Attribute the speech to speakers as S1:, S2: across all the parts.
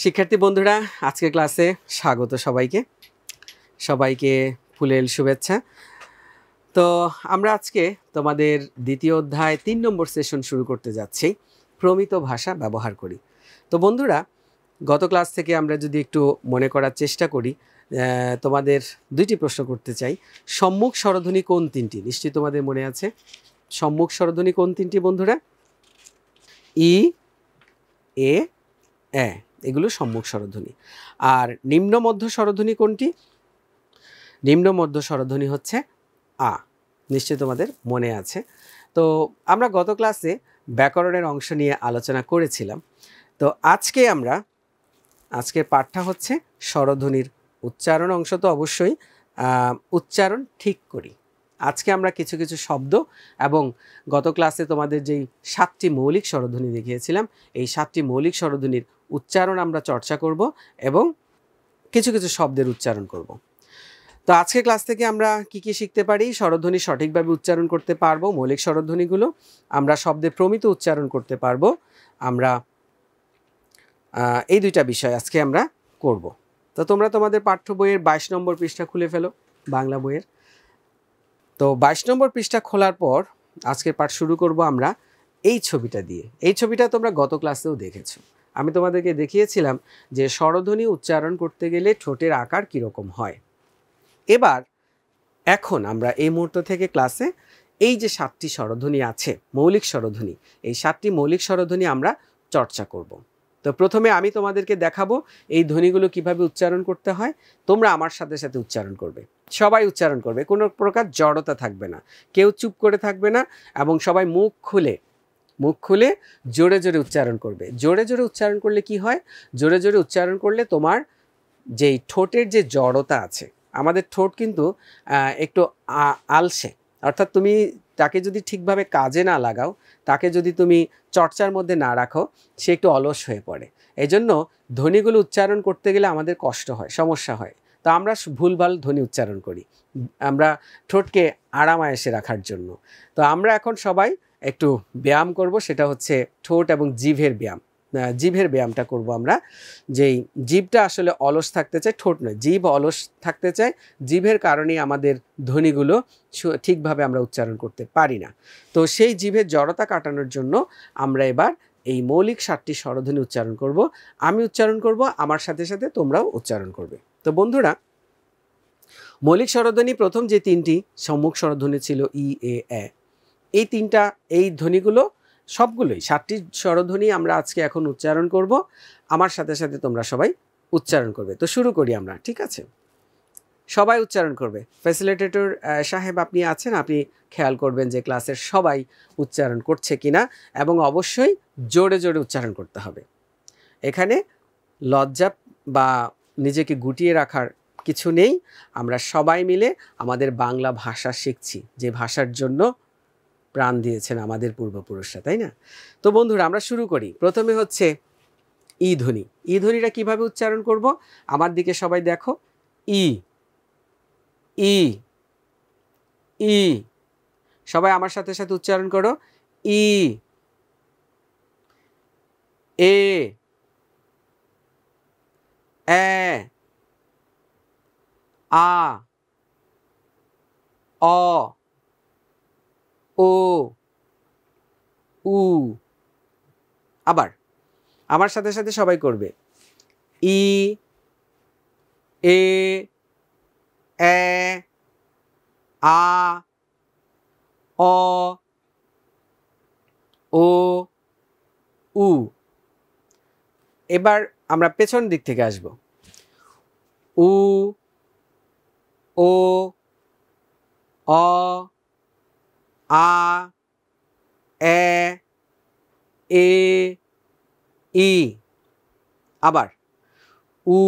S1: শিক্ষার্থী বন্ধুরা, আজকের ক্লাসে স্বাগত সবাইকে। সবাইকে ফুলেল শুভেচ্ছা। তো আমরা আজকে তোমাদের দ্বিতীয় অধ্যায় 3 নম্বর সেশন শুরু করতে যাচ্ছি, প্রমিত ভাষা ব্যবহার করি। তো বন্ধুরা, গত ক্লাস থেকে আমরা যদি একটু মনে করার চেষ্টা করি, তোমাদের দুইটি প্রশ্ন করতে চাই। সম্মুখ স্বরধ্বনি কোন তিনটি? নিশ্চয়ই তোমাদের মনে আছে। সম্মুখ স্বরধ্বনি কোন তিনটি বন্ধুরা? ই, এ, এ, এগুলো সম্মুখ স্বরধ্বনি। আর নিম্ন মধ্য স্বরধ্বনি কোনটি? নিম্ন মধ্য স্বরধ্বনি হচ্ছে আ। নিশ্চয়ই তোমাদের মনে আছে। তো আমরা গত ক্লাসে ব্যাকরণের অংশ নিয়ে আলোচনা করেছিলাম। তো আজকের পাঠটা হচ্ছে স্বরধ্বনির উচ্চারণ অংশ। তো অবশ্যই উচ্চারণ ঠিক করি। আজকে আমরা কিছু কিছু শব্দ এবং গত ক্লাসে তোমাদের যেই 7টি মৌলিক স্বরধ্বনি দেখিয়েছিলাম, এই 7টি মৌলিক স্বরধ্বনির উচ্চারণ আমরা চর্চা করব এবং কিছু কিছু শব্দের উচ্চারণ করব। তো আজকের ক্লাস থেকে আমরা কি কি শিখতে পারি? স্বরধ্বনি সঠিকভাবে উচ্চারণ করতে পারবো, মৌলিক স্বরধ্বনিগুলো আমরা শব্দে প্রমিত উচ্চারণ করতে পারবো। আমরা এই দুইটা বিষয় আজকে আমরা করব। তো তোমরা তোমাদের পাঠ্য বইয়ের 22 নম্বর পৃষ্ঠা খুলে ফেলো, বাংলা বইয়ের। তো 22 নম্বর পৃষ্ঠা খোলার পর আজকের পাঠ শুরু করব আমরা এই ছবিটা দিয়ে। এই ছবিটা তোমরা গত ক্লাসেও দেখেছো। আমি তোমাদেরকে দেখিয়েছিলাম যে স্বরধ্বনি উচ্চারণ করতে গেলে ঠোঁটের আকার কীরকম হয়। এখন আমরা এই মুহূর্ত থেকে ক্লাসে এই যে 7টি স্বরধ্বনি আছে, মৌলিক স্বরধ্বনি, এই 7টি মৌলিক স্বরধ্বনি আমরা চর্চা করব। তো প্রথমে আমি তোমাদেরকে দেখাবো এই ধ্বনিগুলো কিভাবে উচ্চারণ করতে হয়। তোমরা আমার সাথে সাথে উচ্চারণ করবে, সবাই উচ্চারণ করবে, কোনো প্রকার জড়তা থাকবে না, কেউ চুপ করে থাকবে না, এবং সবাই মুখ খুলে জোরে জোরে উচ্চারণ করবে। জোরে জোরে উচ্চারণ করলে কি হয়? জোরে জোরে উচ্চারণ করলে তোমার যেই ঠোঁটের যে জড়তা আছে, আমাদের ঠোঁট কিন্তু একটু আলসে, অর্থাৎ তুমি তাকে যদি ঠিকভাবে কাজে না লাগাও, তাকে যদি তুমি চর্চার মধ্যে না রাখো, সে একটু অলস হয়ে পড়ে। এজন্য ধ্বনিগুলো উচ্চারণ করতে গেলে আমাদের কষ্ট হয়, সমস্যা হয়। তো আমরা ভুলভাল ধ্বনি উচ্চারণ করি, আমরা ঠোঁটকে আরামায়েশে রাখার জন্য। তো আমরা এখন সবাই একটু ব্যায়াম করব, সেটা হচ্ছে ঠোঁট এবং জিভের ব্যায়াম। জিভের ব্যায়ামটা করব আমরা। যেই জিভটা আসলে অলস থাকতে চায়, ঠোঁট নয়, জিভ অলস থাকতে চায়। জিভের কারণেই আমাদের ধ্বনিগুলো ঠিকভাবে আমরা উচ্চারণ করতে পারি না। তো সেই জিভের জড়তা কাটানোর জন্য আমরা এবার এই মৌলিক 7টি স্বরধ্বনি উচ্চারণ করব। আমি উচ্চারণ করব, আমার সাথে সাথে তোমরাও উচ্চারণ করবে। তো বন্ধুরা, মৌলিক স্বরধ্বনি প্রথম যে 3টি সম্মুখ স্বরধ্বনি ছিল ই, এ, এ, এই ধ্বনিগুলো সবগুলোই 7টি স্বরধ্বনি আমরা আজকে এখন উচ্চারণ করব। আমার সাথে সাথে তোমরা সবাই উচ্চারণ করবে। তো শুরু করি আমরা, ঠিক আছে? সবাই উচ্চারণ করবে। ফ্যাসিলিটেটর সাহেব আপনি আছেন, আপনি খেয়াল করবেন যে ক্লাসের সবাই উচ্চারণ করছে কিনা, এবং অবশ্যই জোরে জোরে উচ্চারণ করতে হবে। এখানে লজ্জা বা নিজেকে গুটিয়ে রাখার কিছু নেই। আমরা সবাই মিলে আমাদের বাংলা ভাষা শিখছি, যে ভাষার জন্য প্রাণ দিয়েছেন আমাদের পূর্বপুরুষরা, তাই না? তো বন্ধুরা, আমরা শুরু করি। প্রথমে হচ্ছে ই ধ্বনি। ই ধ্বনিটা কিভাবে উচ্চারণ করব? আমার দিকে সবাই দেখো। ই, ই, ই। সবাই আমার সাথে সাথে উচ্চারণ করো। ই, এ, এ, আ, অ, ও, উ। আবার আমার সাথে সাথে সবাই করবে। ই, এ, এ, আ, অ, ও, উ। এবার আমরা পেছন দিক থেকে আসব। উ, ও, অ, আ, এ, এ, ই। আবার উ,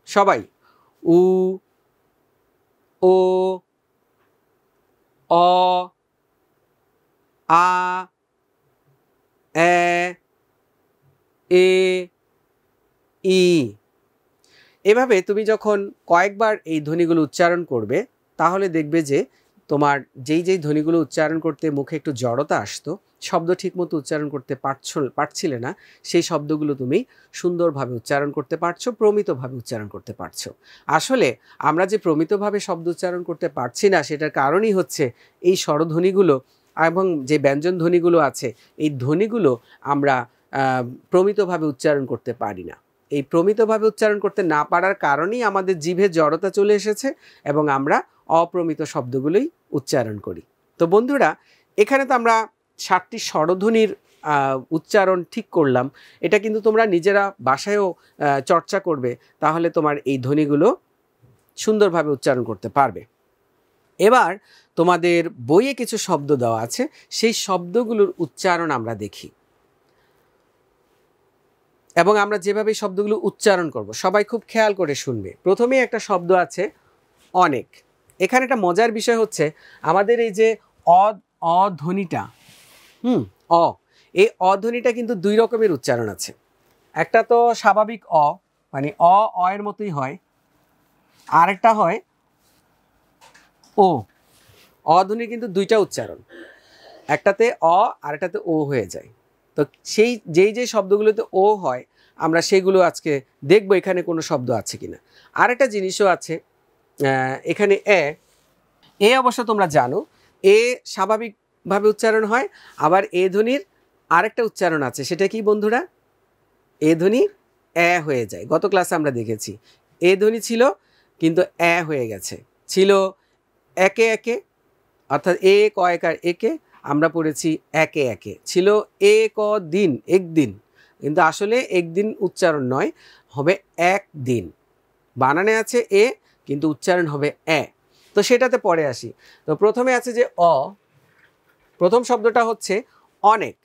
S1: সবাই উ, ও, অ, আ, এ, এ, ই। এভাবে তুমি যখন কয়েকবার এই ধ্বনিগুলো উচ্চারণ করবে, তাহলে দেখবে যে তোমার যেই ধ্বনিগুলো উচ্চারণ করতে মুখে একটু জড়তা আসতো, শব্দ ঠিকমতো উচ্চারণ করতে পারছিলে না, সেই শব্দগুলো তুমি সুন্দরভাবে উচ্চারণ করতে পারছো, প্রমিতভাবে উচ্চারণ করতে পারছো। আসলে আমরা যে প্রমিতভাবে শব্দ উচ্চারণ করতে পারছি না, সেটার কারণই হচ্ছে এই স্বরধ্বনিগুলো এবং যে ব্যঞ্জন ধ্বনিগুলো আছে, এই ধ্বনিগুলো আমরা প্রমিতভাবে উচ্চারণ করতে পারি না। এই প্রমিতভাবে উচ্চারণ করতে না পারার কারণেই আমাদের জিভে জড়তা চলে এসেছে এবং আমরা অপ্রমিত শব্দগুলোই উচ্চারণ করি। তো বন্ধুরা, এখানে তো আমরা 7টি স্বরধ্বনির উচ্চারণ ঠিক করলাম। এটা কিন্তু তোমরা নিজেরা বাসায়ও চর্চা করবে, তাহলে তোমার এই ধ্বনিগুলো সুন্দরভাবে উচ্চারণ করতে পারবে। এবার তোমাদের বইয়ে কিছু শব্দ দেওয়া আছে, সেই শব্দগুলোর উচ্চারণ আমরা দেখি এবং আমরা যেভাবে শব্দগুলো উচ্চারণ করব সবাই খুব খেয়াল করে শুনবে। প্রথমেই একটা শব্দ আছে অনেক। এখানে একটা মজার বিষয় হচ্ছে আমাদের এই যে অধ্বনিটা, এই অধ্বনিটা কিন্তু 2 রকমের উচ্চারণ আছে। একটা তো স্বাভাবিক মানে এর মতোই হয়, আরেকটা হয় অধ্বনি, কিন্তু 2টা উচ্চারণ, একটাতে আরেকটাতে ও হয়ে যায়। তো সেই যেই শব্দগুলোতে ও হয় আমরা সেগুলো আজকে দেখব এখানে কোনো শব্দ আছে কিনা। আরেকটা জিনিসও আছে এখানে এ অবশ্য তোমরা জানো এ স্বাভাবিকভাবে উচ্চারণ হয়, আবার এ ধ্বনির আরেকটা উচ্চারণ আছে, সেটা কি বন্ধুরা? এ ধ্বনি হয়ে যায়। গত ক্লাসে আমরা দেখেছি এ ধ্বনি ছিল কিন্তু হয়ে গেছে, ছিল একে একে, অর্থাৎ এ ক একার একে, আমরা পড়েছি একে একে, ছিল এ ক দিন একদিন, কিন্তু আসলে একদিন উচ্চারণ নয়, হবে একদিন। বানানে আছে এ কিন্তু উচ্চারণ হবে তো সেটাতে পরে আসি। তো প্রথমে আছে যে প্রথম শব্দটা হচ্ছে অনেক।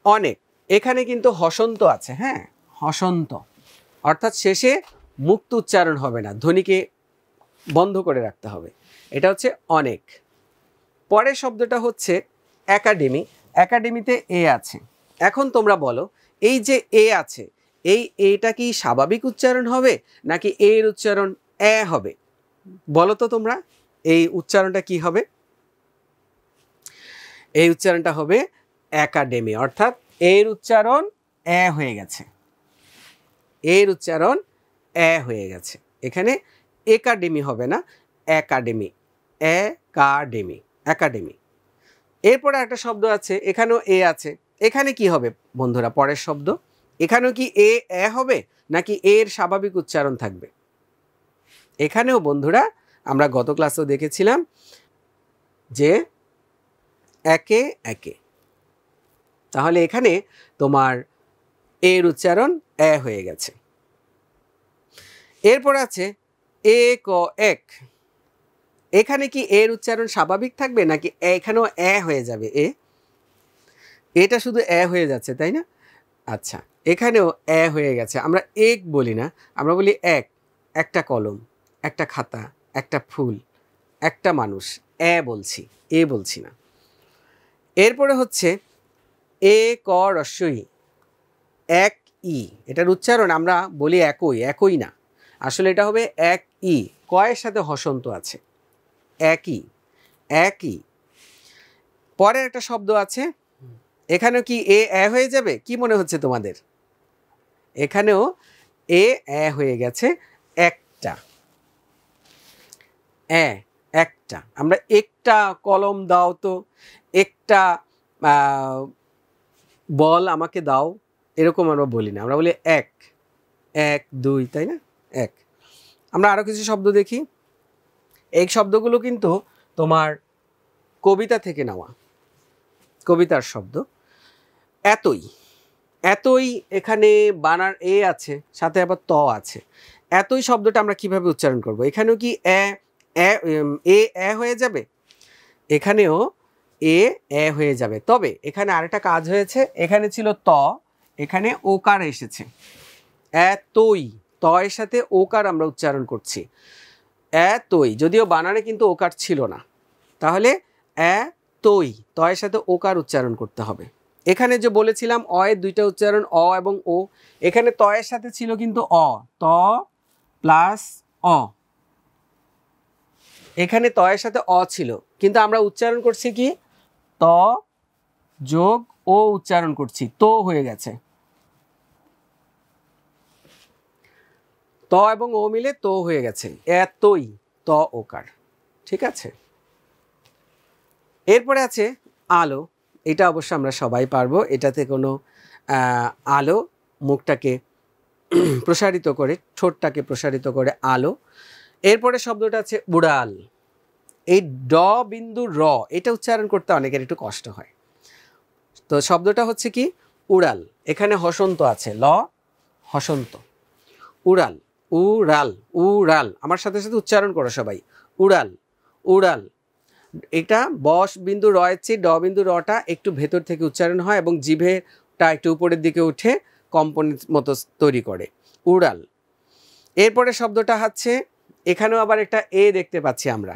S1: অনেক, এখানে কিন্তু হসন্ত আছে, হ্যাঁ হসন্ত, অর্থাৎ শেষে মুক্ত উচ্চারণ হবে না, ধ্বনিকে বন্ধ করে রাখতে হবে। এটা হচ্ছে অনেক। পরের শব্দটা হচ্ছে একাডেমি। একাডেমিতে এ আছে। এখন তোমরা বলো, এই যে এ আছে, এটা কি স্বাভাবিক উচ্চারণ হবে নাকি এর উচ্চারণ হবে? বলো তো তোমরা, এই উচ্চারণটা কি হবে? এই উচ্চারণটা হবে একাডেমি, অর্থাৎ এর উচ্চারণ হয়ে গেছে, এর উচ্চারণ হয়ে গেছে। এখানে একাডেমি হবে না, একাডেমি, একাডেমি, একাডেমি। এরপরে একটা শব্দ আছে, এখানেও এ আছে। এখানে কি হবে বন্ধুরা পরের শব্দ? এখানেও কি এ হবে নাকি এর স্বাভাবিক উচ্চারণ থাকবে? এখানেও বন্ধুরা আমরা গত ক্লাসেও দেখেছিলাম যে একে একে, তাহলে এখানে তোমার এর উচ্চারণ হয়ে গেছে। এরপর আছে এক এক। এখানে কি এর উচ্চারণ স্বাভাবিক থাকবে নাকি এখানেও হয়ে যাবে? এটা শুধু হয়ে যাচ্ছে, তাই না? আচ্ছা, এখানেও হয়ে গেছে। আমরা এক বলি না, আমরা বলি একটা কলম, একটা খাতা, একটা ফুল, একটা মানুষ, বলছি, বলছি না। এরপরে হচ্ছে এ ক রস্বই, এক ই। এটার উচ্চারণ আমরা বলি একই না, আসলে এটা হবে এক ই, কয়ের সাথে হসন্ত আছে, একই, একই। পরের একটা শব্দ আছে, এখানেও কি এ হয়ে যাবে? কি মনে হচ্ছে তোমাদের? এখানেও এ হয়ে গেছে, একটা, একটা। আমরা একটা কলম দাও তো, একটা বল আমাকে দাও, এরকম আমরা বলি না, আমরা বলি এক, দুই, তাই না? এক। আমরা আরো কিছু শব্দ দেখি। এই শব্দগুলো কিন্তু তোমার কবিতা থেকে নেওয়া, কবিতার শব্দ। এতই, এতই, এখানে বানার আছে, সাথে আবার ত আছে। এতই শব্দটা আমরা কিভাবে উচ্চারণ করব? এখানেও কি এ হয়ে যাবে? এখানেও এ হয়ে যাবে, তবে এখানে আরেকটা কাজ হয়েছে। এখানে ছিল ত, এখানে ওকার এসেছে, এতই, ত এর সাথে ওকার আমরা উচ্চারণ করছি, এতই, যদিও বানানে কিন্তু ওকার ছিল না, তাহলে এতই, ত এর সাথে ওকার উচ্চারণ করতে হবে। এখানে যে বলেছিলাম এর 2টা উচ্চারণ এবং ও, এখানে ত এর সাথে ছিল কিন্তু ত প্লাস এখানে ত এর সাথে অ ছিল, কিন্তু আমরা উচ্চারণ করছি কি ত যোগ ও উচ্চারণ করছি, তো হয়ে গেছে। ত এবং ও মিলে তো হয়ে গেছে, এতই, ত ওকার। ঠিক আছে, এরপরে আছে আলো। এটা অবশ্য আমরা সবাই পারবো, এটাতে কোনো আলো, মুখটাকে প্রসারিত করে, ঠোঁটটাকে প্রসারিত করে আলো। এরপরে শব্দটা আছে উড়াল। এই ড বিন্দু র, এটা উচ্চারণ করতে অনেকের একটু কষ্ট হয়। তো শব্দটা হচ্ছে কি উড়াল। এখানে হসন্ত আছে, ল হসন্ত, উড়াল, উড়াল, উড়াল। আমার সাথে সাথে উচ্চারণ করো সবাই, উড়াল, উড়াল। এটা বস বিন্দু রয়েছে, ড বিন্দু রটা একটু ভেতর থেকে উচ্চারণ হয় এবং জিভেটা একটু উপরের দিকে উঠে কম্পনের মতো তৈরি করে, উড়াল। এরপরে শব্দটা হচ্ছে, এখানেও আবার একটা এ দেখতে পাচ্ছি আমরা।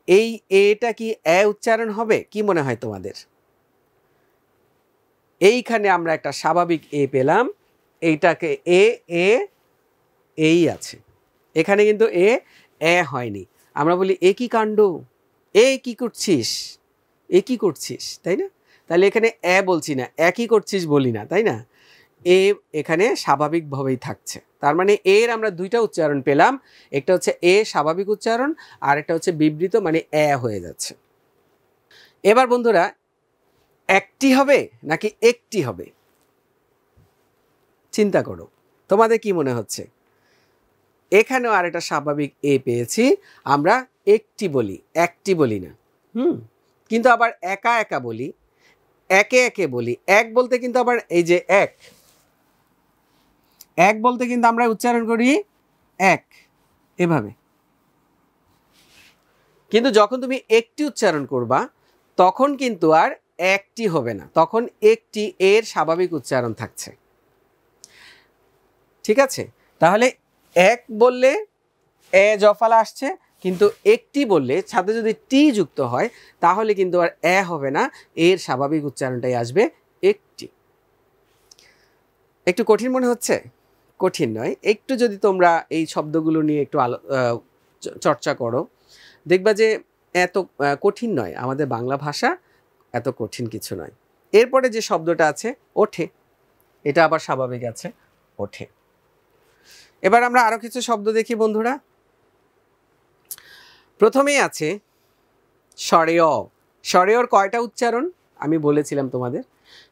S1: এই এটা কি এ উচ্চারণ হবে? কি মনে হয় তোমাদের? এইখানে আমরা একটা স্বাভাবিক এ পেলাম, এইটাকে এ এ এই আছে, এখানে কিন্তু এ এ হয়নি। আমরা বলি এ কি কাণ্ড, এ কি করছিস, এ কি করছিস, তাই না? তাহলে এখানে এ বলছি না, একই করছিস বলি না, তাই না? এ এখানে স্বাভাবিকভাবেই থাকছে। তার মানে এর আমরা দুইটা উচ্চারণ পেলাম, একটা হচ্ছে এ স্বাভাবিক উচ্চারণ, আর একটা হচ্ছে বিবৃত, মানে এ হয়ে যাচ্ছে। এবার বন্ধুরা, একটি হবে নাকি একটি হবে? চিন্তা করো, তোমাদের কি মনে হচ্ছে? এখানেও আর একটা স্বাভাবিক এ পেয়েছি, আমরা একটি বলি, একটি বলি না। কিন্তু আবার একা একা বলি, একে একে বলি। এক বলতে কিন্তু আবার এই যে এক, এক বলতে কিন্তু আমরা উচ্চারণ করি এক, এভাবে। কিন্তু যখন তুমি একটি উচ্চারণ করবা, তখন কিন্তু আর একটি হবে না, তখন একটি এর স্বাভাবিক উচ্চারণ থাকছে। ঠিক আছে, তাহলে এক বললে এ জফালা আসছে, কিন্তু একটি বললে সাথে যদি টি যুক্ত হয়, তাহলে কিন্তু আর এ হবে না, এর স্বাভাবিক উচ্চারণটাই আসবে একটি। একটু কঠিন মনে হচ্ছে? কঠিন নয়, একটু যদি তোমরা এই শব্দগুলো নিয়ে একটু চর্চা করো, দেখবা যে এত কঠিন নয়, আমাদের বাংলা ভাষা এত কঠিন কিছু নয়। এরপরে যে শব্দটা আছে ওঠে, এটা আবার স্বাভাবিক আছে, ওঠে। এবার আমরা আরো কিছু শব্দ দেখি বন্ধুরা। প্রথমেই আছে স্বরেয়। স্বরেয়র কয়টা উচ্চারণ আমি বলেছিলাম তোমাদের?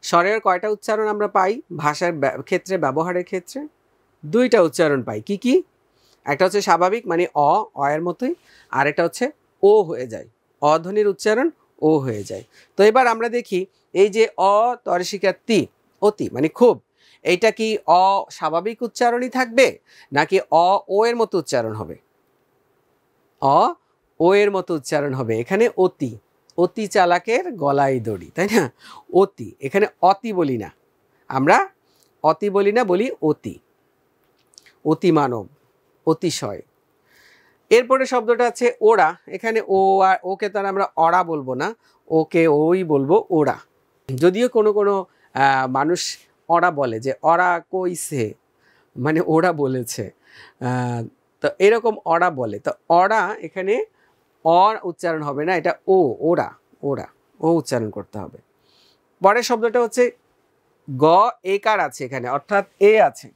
S1: স্বরেয়র কয়টা উচ্চারণ আমরা পাই ভাষার ক্ষেত্রে, ব্যবহারের ক্ষেত্রে? দুইটা উচ্চারণ পাই। কি কি? একটা হচ্ছে স্বাভাবিক, মানে অ, এর মতোই, আর একটা হচ্ছে ও হয়ে যায়, অধ্বনির উচ্চারণ ও হয়ে যায়। তো এবার আমরা দেখি, এই যে অ তরসিকা তি, অতি মানে খুব, এইটা কি অ স্বাভাবিক উচ্চারণই থাকবে নাকি অ ও এর মতো উচ্চারণ হবে? অ ও এর মতো উচ্চারণ হবে। এখানে অতি, অতি চালাকের গলায় দড়ি, তাই না? অতি, এখানে অতি বলি না আমরা, অতি বলি না, বলি অতি, অতি মানব, অতিশয়। এরপরে শব্দটা আছে ওরা। এখানে ও আর ওকে তার আমরা অরা বলবো না, ওকে ওই বলবো ওরা। যদিও কোনো কোনো মানুষ অরা বলে, যে অরা কইছে, মানে ওরা বলেছে, তো এরকম অরা বলে। তো অরা এখানে অর উচ্চারণ হবে না, এটা ও, ওরা, ওরা, ও উচ্চারণ করতে হবে। পরের শব্দটা হচ্ছে গ একার আছে এখানে, অর্থাৎ এ আছে।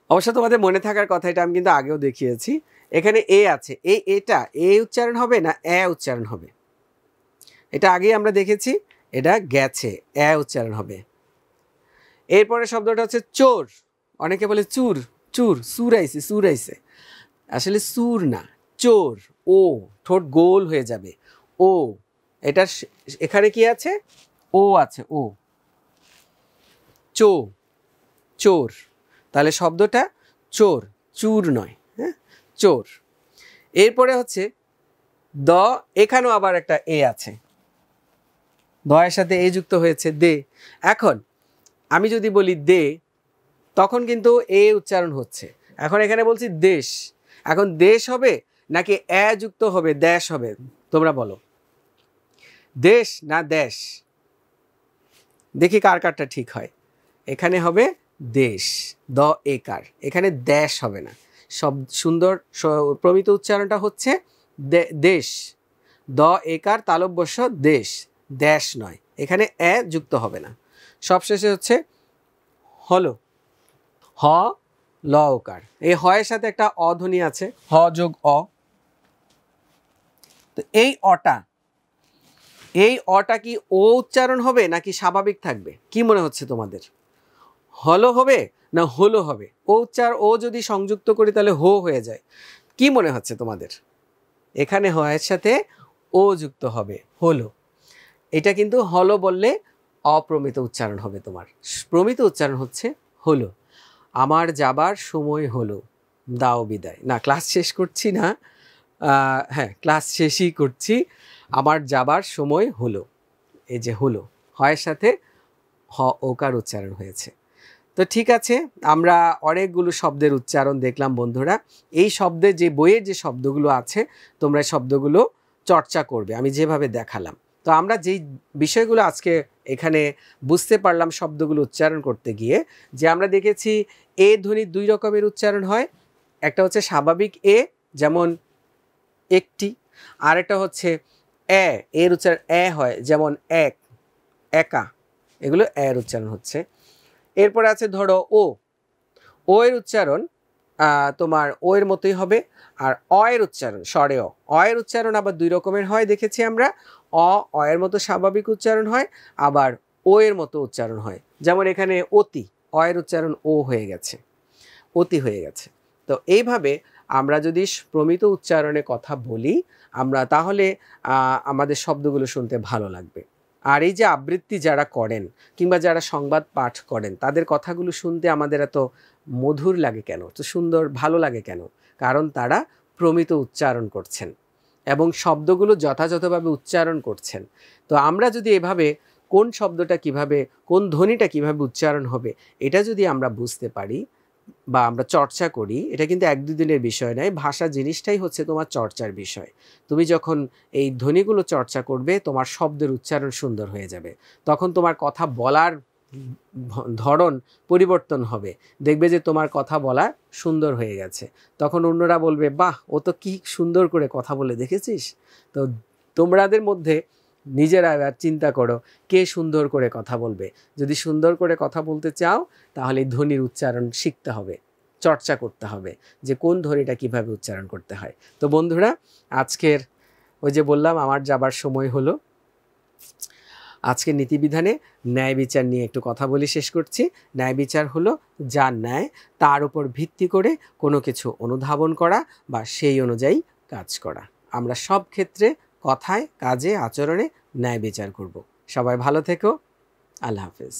S1: অবশ্য তোমাদের মনে থাকার কথা, এটা আমি কিন্তু আগেও দেখিয়েছি। এখানে এ আছে, এটা এ উচ্চারণ হবে না এ উচ্চারণ হবে? এটা আগেই আমরা দেখেছি, এটা গেছে, এ উচ্চারণ হবে। এরপরে শব্দটা হচ্ছে চোর। অনেকে বলে চুর, চুর, সুর আইছে, সুর আইছে। আসলে সুর না, চোর, ও, ঠোঁট গোল হয়ে যাবে, ও। এটা এখানে কি আছে? ও আছে, ও, চো, চোর। তাহলে শব্দটা চোর, চুর নয়, হ্যাঁ, চোর। এরপরে হচ্ছে দ, এখানেও আবার একটা এ আছে, দ এর সাথে এ যুক্ত হয়েছে, দে। এখন আমি যদি বলি দে, তখন কিন্তু এ উচ্চারণ হচ্ছে। এখন এখানে বলছি দেশ, এখন দেশ হবে নাকি এ যুক্ত হবে দেশ হবে? তোমরা বলো, দেশ না দেশ? দেখি কার কারটা ঠিক হয়। এখানে হবে দেশ, দ একার, এখানে দেশ হবে না, সুন্দর প্রমিত উচ্চারণটা হচ্ছে দেশ, দ একার তালব্যস্য দেশ, দেশ নয়, এখানে এ যুক্ত হবে না। সবশেষে হচ্ছে হলো, হ ল ওকার, এই হ এর সাথে একটা অ ধ্বনি আছে, হ যোগ অ। তো এই অটা কি ও উচ্চারণ হবে নাকি স্বাভাবিক থাকবে, কি মনে হচ্ছে তোমাদের? হলো হবে না হলো হবে? ও যদি সংযুক্ত করি তাহলে হো হয়ে যায়, কি মনে হচ্ছে তোমাদের? এখানে হ এর সাথে ও যুক্ত হবে, হলো। এটা কিন্তু হলো বললে অপ্রমিত উচ্চারণ হবে, তোমার প্রমিত উচ্চারণ হচ্ছে হলো। আমার যাবার সময় হলো, দাও বিদায়। না, ক্লাস শেষ করছি না, হ্যাঁ ক্লাস শেষই করছি। আমার যাবার সময় হলো, এই যে হলো, হয়ের সাথে হ ওকার উচ্চারণ হয়েছে। তো ঠিক আছে, আমরা অনেকগুলো শব্দের উচ্চারণ দেখলাম বন্ধুরা। এই শব্দের যে বইয়ের যে শব্দগুলো আছে তোমরা শব্দগুলো চর্চা করবে আমি যেভাবে দেখালাম। তো আমরা যেই বিষয়গুলো আজকে এখানে বুঝতে পারলাম শব্দগুলো উচ্চারণ করতে গিয়ে, যে আমরা দেখেছি এ ধ্বনির দুই রকমের উচ্চারণ হয়। একটা হচ্ছে স্বাভাবিক এ, যেমন একটি, আর একটা হচ্ছে এর উচ্চারণ এ হয়, যেমন এক, একা, এগুলো এর উচ্চারণ হচ্ছে। এরপরে আছে ধরো ও এর উচ্চারণ তোমার ও এর মতোই হবে। আর অ এর উচ্চারণ স্বরে অ এর উচ্চারণ আবার দুই রকমের হয় দেখেছি আমরা। অ এর মতো স্বাভাবিক উচ্চারণ হয়, আবার ও এর মতো উচ্চারণ হয়। যেমন এখানে অতি, অ এর উচ্চারণ ও হয়ে গেছে, অতি হয়ে গেছে। তো এইভাবে আমরা যদি প্রমিত উচ্চারণে কথা বলি আমরা, তাহলে আমাদের শব্দগুলো শুনতে ভালো লাগবে। আর এই যে আবৃত্তি যারা করেন কিংবা যারা সংবাদ পাঠ করেন তাদের কথাগুলো শুনতে আমাদের এত মধুর লাগে কেন, তো সুন্দর ভালো লাগে কেন? কারণ তারা প্রমিত উচ্চারণ করছেন এবং শব্দগুলো যথাযথভাবে উচ্চারণ করছেন। তো আমরা যদি এভাবে কোন শব্দটা কিভাবে, কোন ধ্বনিটা কিভাবে উচ্চারণ হবে এটা যদি আমরা বুঝতে পারি বা আমরা চর্চা করি, এটা কিন্তু এক দুই দিনের বিষয় নয়। ভাষা জিনিসটাই হচ্ছে তোমার চর্চার বিষয়। তুমি যখন এই ধ্বনিগুলো চর্চা করবে তোমার শব্দের উচ্চারণ সুন্দর হয়ে যাবে, তখন তোমার কথা বলার ধরন পরিবর্তন হবে, দেখবে যে তোমার কথা বলা সুন্দর হয়ে গেছে। তখন অন্যরা বলবে বাহ, ও তো কি সুন্দর করে কথা বলে, দেখেছিস? তো তোমাদের মধ্যে নিজেরা এবার চিন্তা করো কে সুন্দর করে কথা বলবে। যদি সুন্দর করে কথা বলতে চাও তাহলে ধ্বনির উচ্চারণ শিখতে হবে, চর্চা করতে হবে যে কোন ধ্বনিটা কিভাবে উচ্চারণ করতে হয়। তো বন্ধুরা, আজকের ওই যে বললাম আমার যাবার সময় হলো, আজকের নীতিবিধানে ন্যায় বিচার নিয়ে একটু কথা বলি, শেষ করছি। ন্যায় বিচার হলো যা ন্যায় তার উপর ভিত্তি করে কোনো কিছু অনুধাবন করা বা সেই অনুযায়ী কাজ করা। আমরা সব ক্ষেত্রে কথায়, কাজে, আচরণে ন্যায় বিচার করব। সবাই ভালো থেকো, আল্লাহ হাফেজ।